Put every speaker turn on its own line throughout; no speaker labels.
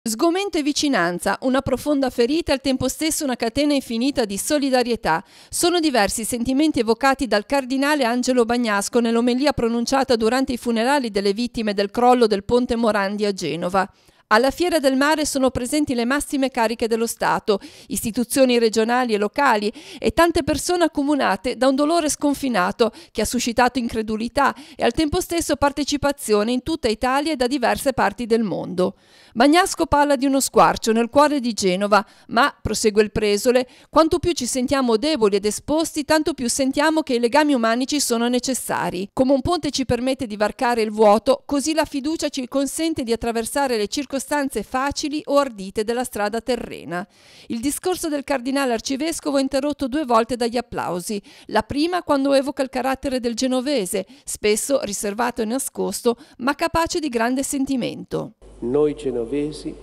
Sgomento e vicinanza, una profonda ferita e al tempo stesso una catena infinita di solidarietà. Sono diversi i sentimenti evocati dal cardinale Angelo Bagnasco nell'omelia pronunciata durante i funerali delle vittime del crollo del ponte Morandi a Genova. Alla Fiera del Mare sono presenti le massime cariche dello Stato, istituzioni regionali e locali e tante persone accomunate da un dolore sconfinato che ha suscitato incredulità e al tempo stesso partecipazione in tutta Italia e da diverse parti del mondo. Bagnasco parla di uno squarcio nel cuore di Genova, ma, prosegue il presole, quanto più ci sentiamo deboli ed esposti, tanto più sentiamo che i legami umani ci sono necessari. Come un ponte ci permette di varcare il vuoto, così la fiducia ci consente di attraversare le circostanze facili o ardite della strada terrena. Il discorso del cardinale arcivescovo è interrotto 2 volte dagli applausi. La prima quando evoca il carattere del genovese, spesso riservato e nascosto, ma capace di grande sentimento.
Noi genovesi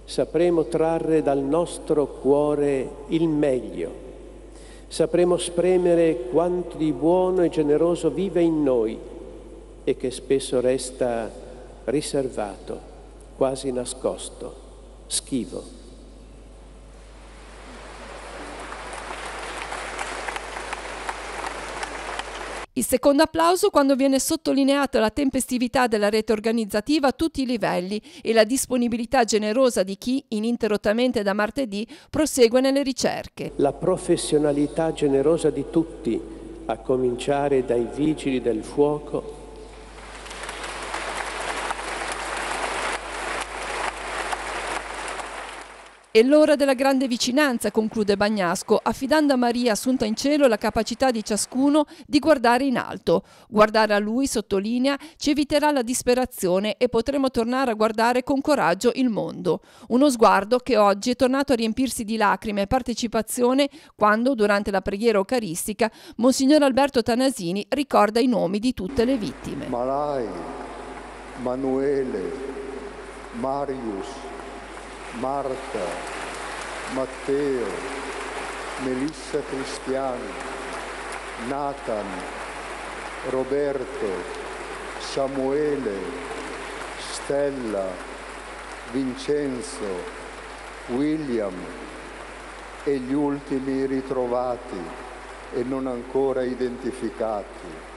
sapremo trarre dal nostro cuore il meglio, sapremo spremere quanto di buono e generoso vive in noi e che spesso resta riservato, quasi nascosto, schivo.
Il secondo applauso quando viene sottolineata la tempestività della rete organizzativa a tutti i livelli e la disponibilità generosa di chi, ininterrottamente da martedì, prosegue nelle ricerche.
La professionalità generosa di tutti, a cominciare dai vigili del fuoco,
È l'ora della grande vicinanza, conclude Bagnasco, affidando a Maria assunta in cielo la capacità di ciascuno di guardare in alto. Guardare a lui, sottolinea, ci eviterà la disperazione e potremo tornare a guardare con coraggio il mondo. Uno sguardo che oggi è tornato a riempirsi di lacrime e partecipazione quando, durante la preghiera eucaristica, Monsignor Alberto Tanasini ricorda i nomi di tutte le vittime.
Malai, Manuele, Marius, Marta, Matteo, Melissa Cristiani, Nathan, Roberto, Samuele, Stella, Vincenzo, William e gli ultimi ritrovati e non ancora identificati.